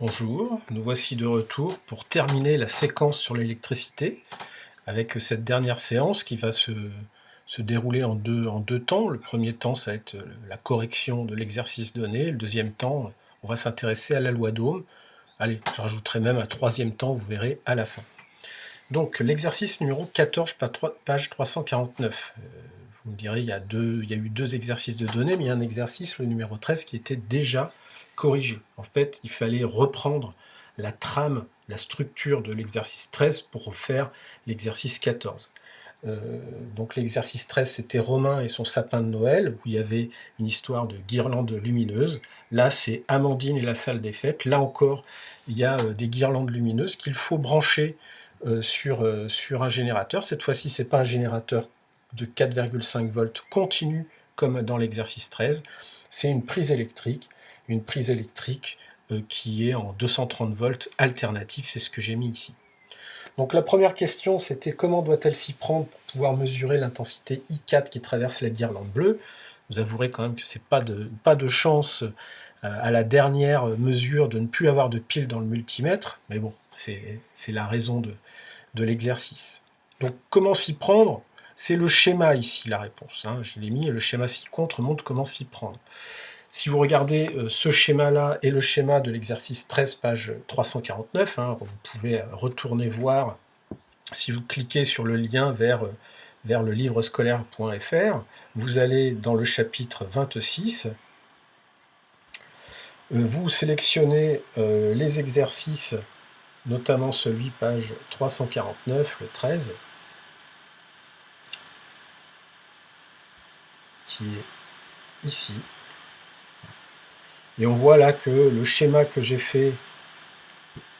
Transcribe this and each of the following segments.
Bonjour, nous voici de retour pour terminer la séquence sur l'électricité avec cette dernière séance qui va se dérouler en deux temps. Le premier temps, ça va être la correction de l'exercice donné. Le deuxième temps, on va s'intéresser à la loi d'Ohm. Allez, je rajouterai même un troisième temps, vous verrez à la fin. Donc l'exercice numéro 14, page 349. Vous me direz, il y a eu deux exercices de données, mais il y a un exercice, le numéro 13, qui était déjà corrigé. En fait, il fallait reprendre la trame, la structure de l'exercice 13 pour refaire l'exercice 14. Donc l'exercice 13, c'était Romain et son sapin de Noël, où il y avait une histoire de guirlandes lumineuses. Là, c'est Amandine et la salle des fêtes. Là encore, il y a des guirlandes lumineuses qu'il faut brancher sur un générateur. Cette fois-ci, ce n'est pas un générateur de 4,5 volts continu comme dans l'exercice 13. C'est une prise électrique qui est en 230 volts alternatif. C'est ce que j'ai mis ici. Donc la première question, c'était comment doit-elle s'y prendre pour pouvoir mesurer l'intensité I4 qui traverse la guirlande bleue. Vous avouerez quand même que c'est pas de chance à la dernière mesure de ne plus avoir de pile dans le multimètre, mais bon, c'est la raison de l'exercice. Donc comment s'y prendre? C'est le schéma ici la réponse, hein. Je l'ai mis et le schéma ci-contre montre comment s'y prendre. Si vous regardez ce schéma-là et le schéma de l'exercice 13, page 349, hein, vous pouvez retourner voir, si vous cliquez sur le lien vers le livrescolaire.fr, vous allez dans le chapitre 26, vous sélectionnez les exercices, notamment celui page 349, le 13, qui est ici. Et on voit là que le schéma que j'ai fait,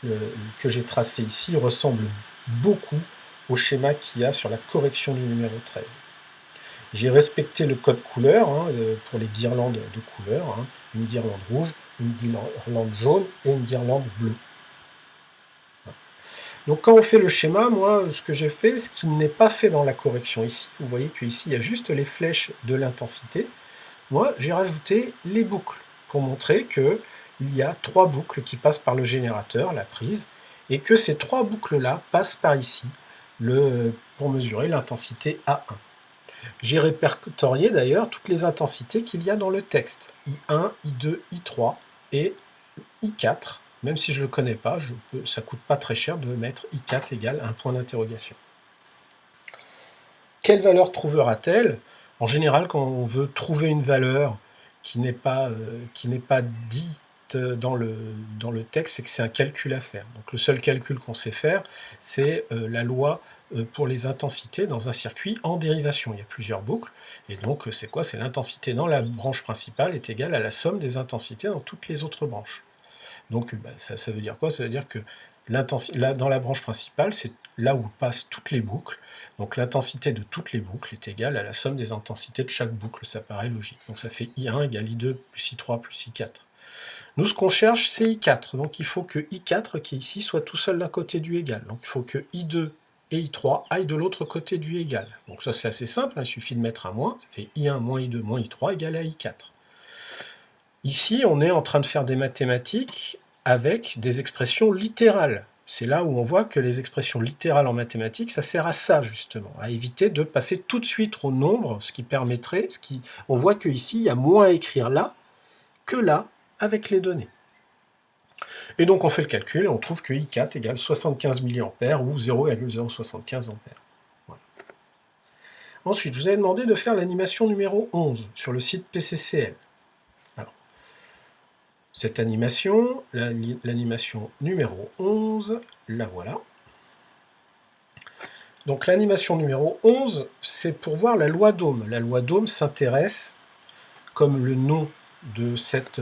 que j'ai tracé ici, ressemble beaucoup au schéma qu'il y a sur la correction du numéro 13. J'ai respecté le code couleur pour les guirlandes de couleur, une guirlande rouge, une guirlande jaune et une guirlande bleue. Donc quand on fait le schéma, moi, ce que j'ai fait, ce qui n'est pas fait dans la correction ici, vous voyez qu'ici, il y a juste les flèches de l'intensité. Moi, j'ai rajouté les boucles pour montrer qu'il y a 3 boucles qui passent par le générateur, la prise, et que ces 3 boucles-là passent par ici pour mesurer l'intensité A1. J'ai répertorié d'ailleurs toutes les intensités qu'il y a dans le texte, I1, I2, I3 et I4. Même si je ne le connais pas, ça ne coûte pas très cher de mettre I4 égale un point d'interrogation. Quelle valeur trouvera-t-elle? En général, quand on veut trouver une valeur qui n'est pas dite dans le texte, c'est que c'est un calcul à faire. Donc le seul calcul qu'on sait faire, c'est la loi pour les intensités dans un circuit en dérivation. Il y a plusieurs boucles, et donc c'est quoi? C'est l'intensité dans la branche principale est égale à la somme des intensités dans toutes les autres branches. Donc ça veut dire quoi? Ça veut dire que dans la branche principale, c'est là où passent toutes les boucles. Donc l'intensité de toutes les boucles est égale à la somme des intensités de chaque boucle, ça paraît logique. Donc ça fait I1 égale I2 plus I3 plus I4. Nous, ce qu'on cherche, c'est I4. Donc il faut que I4, qui est ici, soit tout seul d'un côté du égal. Donc il faut que I2 et I3 aillent de l'autre côté du égal. Donc ça, c'est assez simple, il suffit de mettre un moins. Ça fait I1 moins I2 moins I3 égale à I4. Ici, on est en train de faire des mathématiques avec des expressions littérales. C'est là où on voit que les expressions littérales en mathématiques, ça sert à ça, justement, à éviter de passer tout de suite au nombre, ce qui permettrait, on voit qu'ici, il y a moins à écrire là que là avec les données. Et donc, on fait le calcul et on trouve que I4 égale 75 mA ou 0,075 A. Voilà. Ensuite, je vous avais demandé de faire l'animation numéro 11 sur le site PCCL. Cette animation, l'animation numéro 11, la voilà. Donc l'animation numéro 11, c'est pour voir la loi d'Ohm. La loi d'Ohm s'intéresse, comme le nom de cette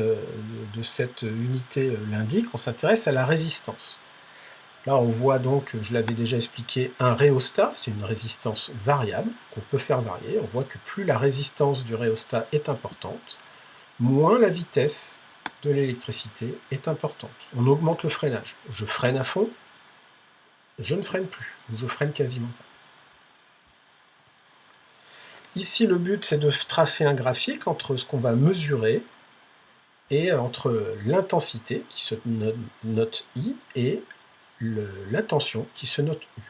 unité l'indique, on s'intéresse à la résistance. Là, on voit donc, je l'avais déjà expliqué, un rhéostat, c'est une résistance variable qu'on peut faire varier. On voit que plus la résistance du rhéostat est importante, moins la vitesse de l'électricité est importante. On augmente le freinage. Je freine à fond, je ne freine plus, ou je freine quasiment pas. Ici, le but, c'est de tracer un graphique entre ce qu'on va mesurer et entre l'intensité, qui se note I, et la tension, qui se note U.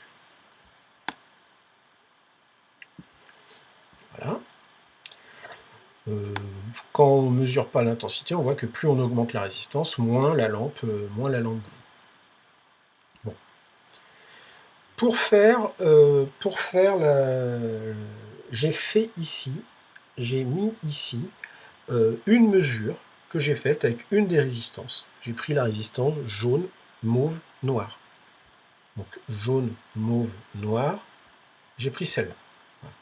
Voilà. Quand on ne mesure pas l'intensité, on voit que plus on augmente la résistance, moins la lampe brille. Bon. Pour faire j'ai fait ici, j'ai mis ici une mesure que j'ai faite avec une des résistances. J'ai pris la résistance jaune, mauve, noir. Donc jaune, mauve, noir, j'ai pris celle-là. Voilà.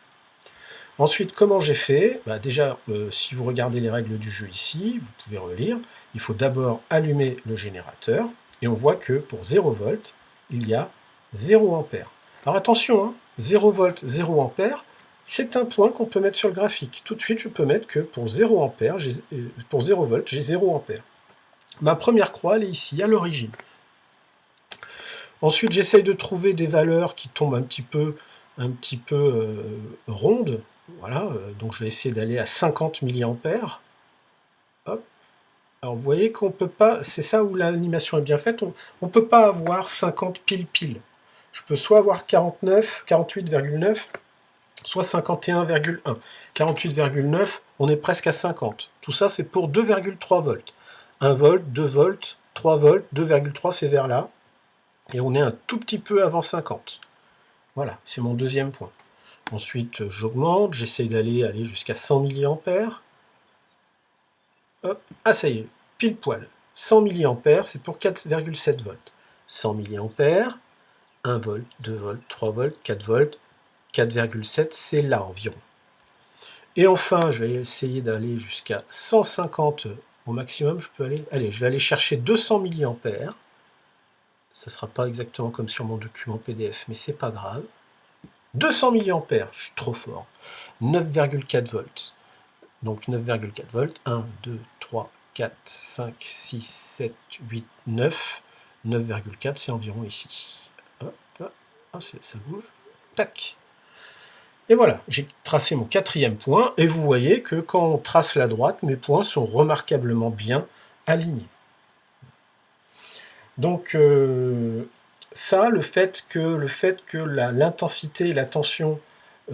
Ensuite, comment j'ai fait? Déjà, si vous regardez les règles du jeu ici, vous pouvez relire, il faut d'abord allumer le générateur, et on voit que pour 0 volt, il y a 0 ampère. Alors attention, hein, 0 volt, 0 ampère, c'est un point qu'on peut mettre sur le graphique. Tout de suite, je peux mettre que pour 0 ampère, pour 0 volt, j'ai 0 ampère. Ma première croix, elle est ici, à l'origine. Ensuite, j'essaye de trouver des valeurs qui tombent un petit peu rondes. Voilà, donc je vais essayer d'aller à 50 mA. Hop. Alors vous voyez qu'on peut pas, c'est ça où l'animation est bien faite, on ne peut pas avoir 50 pile. Je peux soit avoir 48,9, soit 51,1. 48,9, on est presque à 50. Tout ça, c'est pour 2,3 volts. 1 volt, 2 volts, 3 volts, 2,3, c'est vers là. Et on est un tout petit peu avant 50. Voilà, c'est mon deuxième point. Ensuite, j'augmente, j'essaye d'aller jusqu'à 100 mA. Hop, ah ça y est, pile poil. 100 mA, c'est pour 4,7 volts. 100 mA, 1 volt, 2 volts, 3 volts, 4 volts, 4,7, c'est là environ. Et enfin, je vais essayer d'aller jusqu'à 150 au maximum, je peux aller. Allez, je vais aller chercher 200 mA. Ça ne sera pas exactement comme sur mon document PDF, mais c'est pas grave. 200 mA, je suis trop fort. 9,4 volts. Donc 9,4 volts. 1, 2, 3, 4, 5, 6, 7, 8, 9. 9,4, c'est environ ici. Hop, hop. Ah, ça bouge. Tac. Et voilà, j'ai tracé mon quatrième point, et vous voyez que quand on trace la droite, mes points sont remarquablement bien alignés. Donc ça, le fait que l'intensité et la tension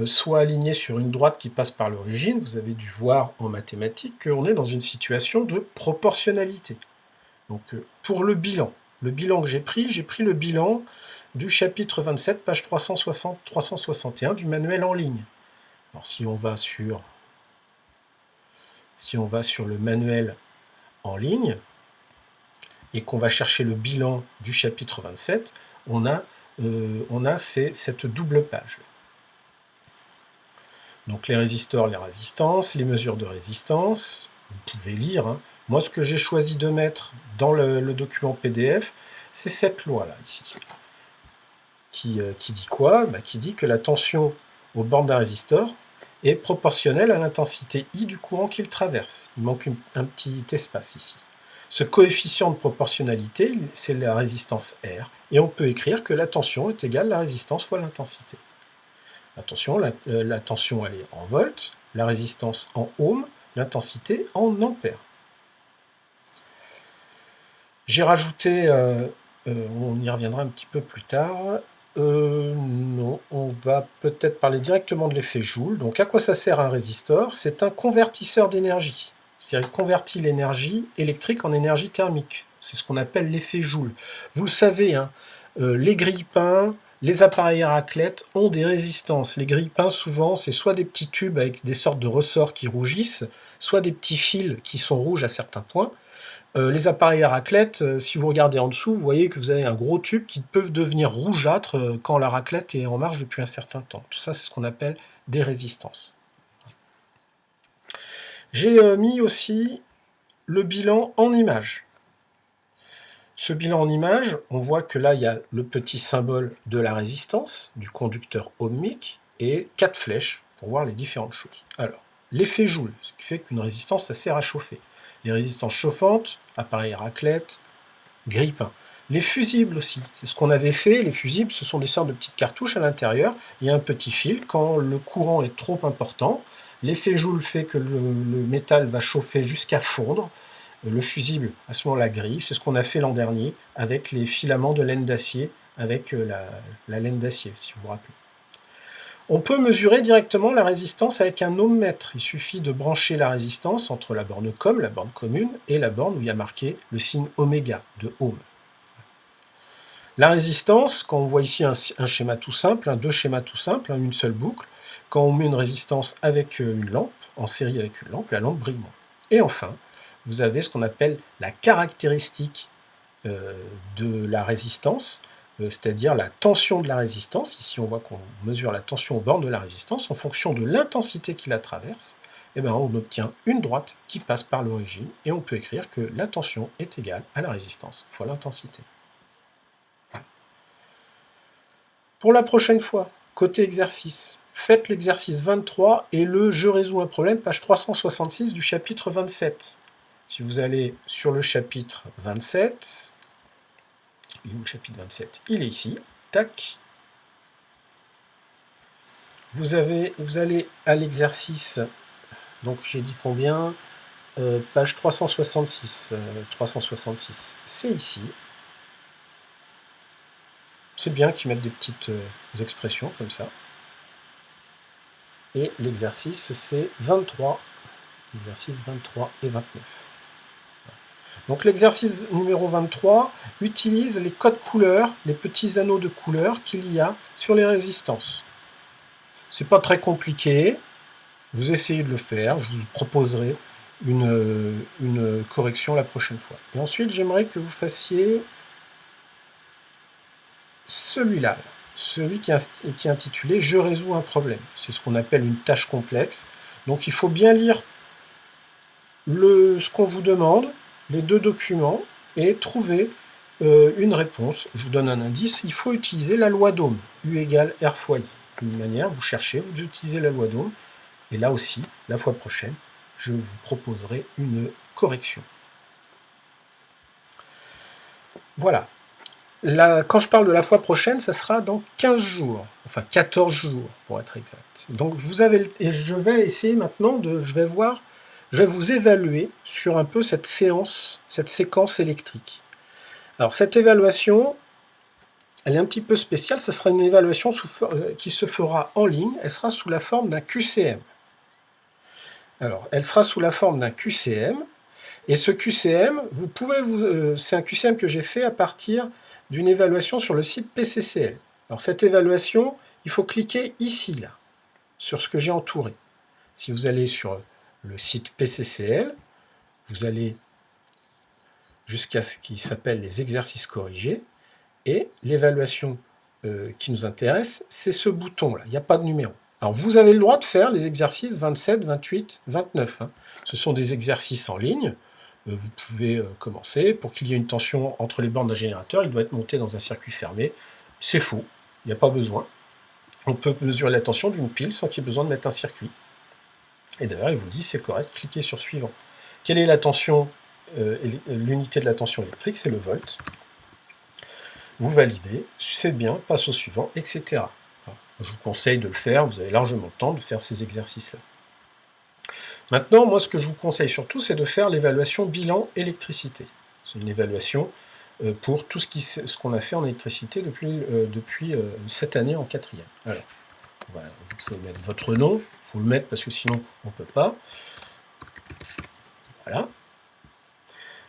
soient alignées sur une droite qui passe par l'origine, vous avez dû voir en mathématiques qu'on est dans une situation de proportionnalité. Donc pour le bilan que j'ai pris le bilan du chapitre 27, page 361 du manuel en ligne. Alors si on va sur le manuel en ligne, et qu'on va chercher le bilan du chapitre 27, on a cette double page. Donc les résistors, les résistances, les mesures de résistance, vous pouvez lire. Hein. Moi, ce que j'ai choisi de mettre dans le document PDF, c'est cette loi-là, ici. Qui dit quoi? Qui dit que la tension aux bornes d'un résistor est proportionnelle à l'intensité I du courant qu'il traverse. Il manque un petit espace ici. Ce coefficient de proportionnalité, c'est la résistance R, et on peut écrire que la tension est égale à la résistance fois l'intensité. Attention, la tension elle est en volts, la résistance en ohms, l'intensité en ampères. J'ai rajouté, on y reviendra un petit peu plus tard, non, on va peut-être parler directement de l'effet Joule. Donc à quoi ça sert un résistor? C'est un convertisseur d'énergie. C'est-à-dire qu'il convertit l'énergie électrique en énergie thermique. C'est ce qu'on appelle l'effet Joule. Vous le savez, hein, les grille-pains, les appareils à raclette ont des résistances. Les grille-pains, souvent, c'est soit des petits tubes avec des sortes de ressorts qui rougissent, soit des petits fils qui sont rouges à certains points. Les appareils à raclette, si vous regardez en dessous, vous voyez que vous avez un gros tube qui peut devenir rougeâtre quand la raclette est en marche depuis un certain temps. Tout ça, c'est ce qu'on appelle des résistances. J'ai mis aussi le bilan en image. Ce bilan en image, on voit que là, il y a le petit symbole de la résistance, du conducteur ohmique, et 4 flèches pour voir les différentes choses. Alors, l'effet Joule, ce qui fait qu'une résistance, ça sert à chauffer. Les résistances chauffantes, appareils à raclette, grille-pain. Les fusibles aussi, c'est ce qu'on avait fait. Les fusibles, ce sont des sortes de petites cartouches à l'intérieur. Il y a un petit fil. Quand le courant est trop important, l'effet Joule fait que le métal va chauffer jusqu'à fondre. le fusible, à ce moment-là, grille. C'est ce qu'on a fait l'an dernier avec les filaments de laine d'acier, avec la laine d'acier, si vous vous rappelez. On peut mesurer directement la résistance avec un ohmmètre. Il suffit de brancher la résistance entre la borne COM, la borne commune, et la borne où il y a marqué le signe oméga de ohm. La résistance, quand on voit ici un schéma tout simple, deux schémas tout simples, une seule boucle, quand on met une résistance avec une lampe, en série avec une lampe, la lampe brille moins. Et enfin, vous avez ce qu'on appelle la caractéristique de la résistance, c'est-à-dire la tension de la résistance. Ici, on voit qu'on mesure la tension aux bornes de la résistance. En fonction de l'intensité qui la traverse, eh bien, on obtient une droite qui passe par l'origine, et on peut écrire que la tension est égale à la résistance fois l'intensité. Pour la prochaine fois, côté exercice, faites l'exercice 23 et le « Je résous un problème », page 366 du chapitre 27. Si vous allez sur le chapitre 27, il est où le chapitre 27? Il est ici, tac. Vous allez à l'exercice, donc j'ai dit combien? Page 366, 366, c'est ici. C'est bien qu'ils mettent des petites expressions comme ça. Et l'exercice, c'est 23. Exercice 23 et 29. Donc l'exercice numéro 23 utilise les codes couleurs, les petits anneaux de couleurs qu'il y a sur les résistances. C'est pas très compliqué. Vous essayez de le faire. Je vous proposerai une correction la prochaine fois. Et ensuite, j'aimerais que vous fassiez celui-là, celui qui est intitulé « Je résous un problème ». C'est ce qu'on appelle une tâche complexe. Donc il faut bien lire ce qu'on vous demande, les deux documents, et trouver une réponse. Je vous donne un indice, il faut utiliser la loi d'Ohm, U égale R fois I. D'une manière, vous cherchez, vous utilisez la loi d'Ohm, et là aussi, la fois prochaine, je vous proposerai une correction. Voilà. Quand je parle de la fois prochaine, ça sera dans 15 jours, enfin 14 jours pour être exact. Donc et je vais essayer maintenant je vais vous évaluer sur un peu cette séquence électrique. Alors cette évaluation, elle est un petit peu spéciale, ça sera une évaluation qui se fera en ligne, elle sera sous la forme d'un QCM. Alors, elle sera sous la forme d'un QCM, et ce QCM, c'est un QCM que j'ai fait à partir d'une évaluation sur le site PCCL. Alors cette évaluation, il faut cliquer ici, là, sur ce que j'ai entouré. Si vous allez sur le site PCCL, vous allez jusqu'à ce qui s'appelle les exercices corrigés, et l'évaluation qui nous intéresse, c'est ce bouton-là, il n'y a pas de numéro. Alors vous avez le droit de faire les exercices 27, 28, 29. Hein. Ce sont des exercices en ligne. Vous pouvez commencer. Pour qu'il y ait une tension entre les bornes d'un générateur, il doit être monté dans un circuit fermé. C'est faux, il n'y a pas besoin. On peut mesurer la tension d'une pile sans qu'il y ait besoin de mettre un circuit. Et d'ailleurs, il vous dit c'est correct, cliquez sur suivant. Quelle est la tension, l'unité de la tension électrique? C'est le volt. Vous validez, c'est bien, passe au suivant, etc. Je vous conseille de le faire, vous avez largement le temps de faire ces exercices-là. Maintenant, moi, ce que je vous conseille surtout, c'est de faire l'évaluation bilan électricité. C'est une évaluation pour tout ce qu'on a fait en électricité depuis cette année en 4e. Alors, voilà, vous pouvez mettre votre nom, il faut le mettre parce que sinon on ne peut pas. Voilà.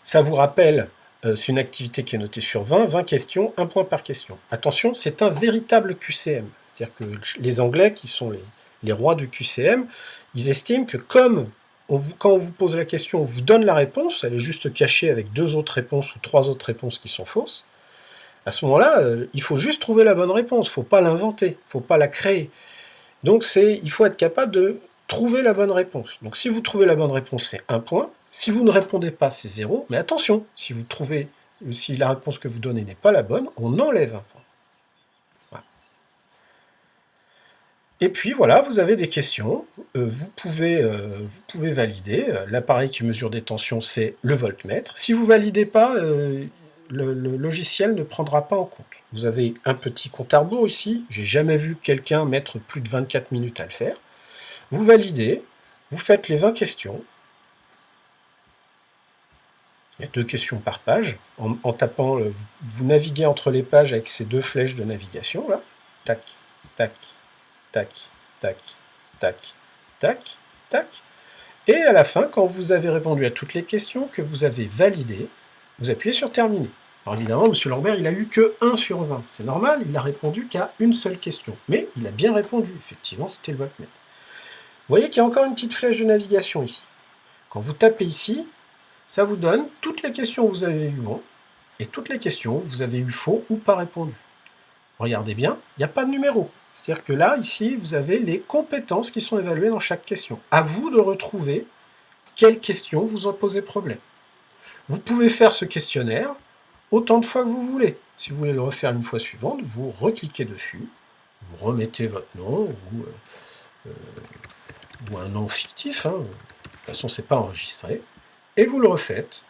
Ça vous rappelle, c'est une activité qui est notée sur 20 questions, 1 point par question. Attention, c'est un véritable QCM. C'est-à-dire que les Anglais, qui sont les rois du QCM, ils estiment que comme quand on vous pose la question, on vous donne la réponse, elle est juste cachée avec 2 autres réponses ou 3 autres réponses qui sont fausses, à ce moment-là, il faut juste trouver la bonne réponse, il ne faut pas l'inventer, il ne faut pas la créer. Donc il faut être capable de trouver la bonne réponse. Donc si vous trouvez la bonne réponse, c'est 1 point. Si vous ne répondez pas, c'est 0. Mais attention, si la réponse que vous donnez n'est pas la bonne, on enlève 1 point. Voilà. Et puis voilà, vous avez des questions. Vous pouvez valider. L'appareil qui mesure des tensions, c'est le voltmètre. Si vous ne validez pas, le logiciel ne prendra pas en compte. Vous avez un petit compte à rebours ici. J'ai jamais vu quelqu'un mettre plus de 24 minutes à le faire. Vous validez, vous faites les 20 questions. Il y a 2 questions par page. En tapant, vous naviguez entre les pages avec ces 2 flèches de navigation, là. Tac, tac, tac, tac, tac, tac, tac. Et à la fin, quand vous avez répondu à toutes les questions, que vous avez validé, vous appuyez sur terminer. Alors évidemment, M. Lambert, il a eu que 1 sur 20. C'est normal, il n'a répondu qu'à une seule question. Mais il a bien répondu, effectivement, c'était le voltmètre. Vous voyez qu'il y a encore une petite flèche de navigation ici. Quand vous tapez ici, ça vous donne toutes les questions que vous avez eues bon, et toutes les questions que vous avez eu faux ou pas répondu. Regardez bien, il n'y a pas de numéro. C'est-à-dire que là, ici, vous avez les compétences qui sont évaluées dans chaque question. À vous de retrouver quelle question vous a posé problème. Vous pouvez faire ce questionnaire autant de fois que vous voulez. Si vous voulez le refaire une fois suivante, vous recliquez dessus, vous remettez votre nom ou un nom fictif, hein. De toute façon, c'est pas enregistré, et vous le refaites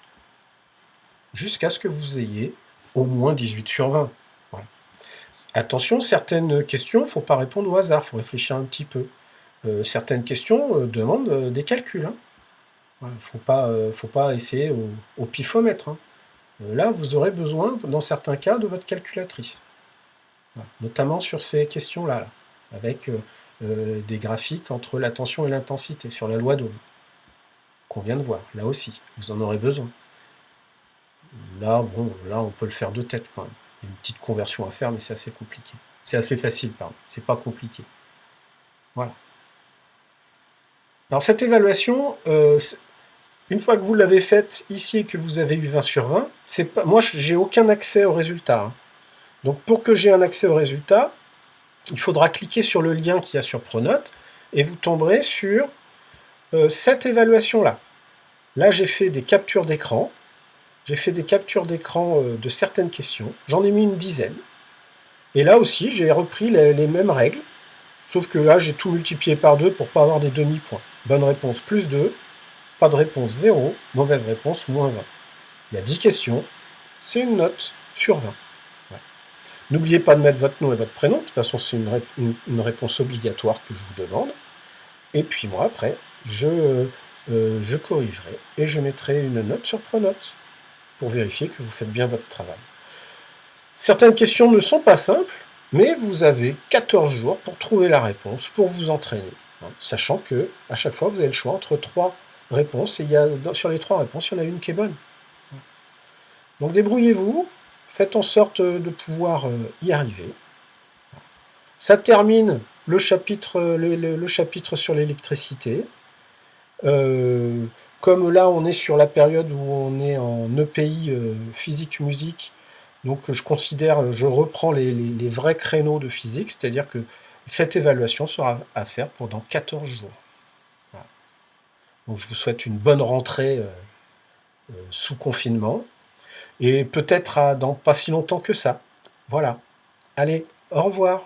jusqu'à ce que vous ayez au moins 18 sur 20. Voilà. Attention, certaines questions, il ne faut pas répondre au hasard, il faut réfléchir un petit peu. Certaines questions demandent des calculs. Hein. Voilà, faut pas essayer au pifomètre. Hein. Là, vous aurez besoin, dans certains cas, de votre calculatrice. Voilà. Notamment sur ces questions-là, là, avec des graphiques entre la tension et l'intensité, sur la loi d'Ohm, qu'on vient de voir. Là aussi, vous en aurez besoin. Là, bon, là, on peut le faire de tête quand même. Il y a une petite conversion à faire, mais c'est assez compliqué. C'est assez facile, pardon. C'est pas compliqué. Voilà. Alors, cette évaluation, une fois que vous l'avez faite ici et que vous avez eu 20 sur 20, moi, j'ai aucun accès au résultat. Hein. Donc, pour que j'ai un accès au résultat, il faudra cliquer sur le lien qu'il y a sur Pronote et vous tomberez sur cette évaluation-là. Là, j'ai fait des captures d'écran. J'ai fait des captures d'écran de certaines questions. J'en ai mis une dizaine. Et là aussi, j'ai repris les mêmes règles. Sauf que là, j'ai tout multiplié par 2 pour ne pas avoir des demi-points. Bonne réponse, plus 2. Pas de réponse, 0. Mauvaise réponse, moins 1. Il y a 10 questions. C'est une note sur 20. Ouais. N'oubliez pas de mettre votre nom et votre prénom. De toute façon, c'est une réponse obligatoire que je vous demande. Et puis moi, après, je corrigerai et je mettrai une note sur Pronote pour vérifier que vous faites bien votre travail. Certaines questions ne sont pas simples, mais vous avez 14 jours pour trouver la réponse, pour vous entraîner. Sachant que à chaque fois, vous avez le choix entre 3 réponses, et sur les 3 réponses, il y en a une qui est bonne. Donc débrouillez-vous, faites en sorte de pouvoir y arriver. Ça termine le chapitre sur l'électricité. Comme là, on est sur la période où on est en EPI physique-musique, donc je reprends les vrais créneaux de physique, c'est-à-dire que cette évaluation sera à faire pendant 14 jours. Voilà. Donc je vous souhaite une bonne rentrée sous confinement, et peut-être dans pas si longtemps que ça. Voilà. Allez, au revoir.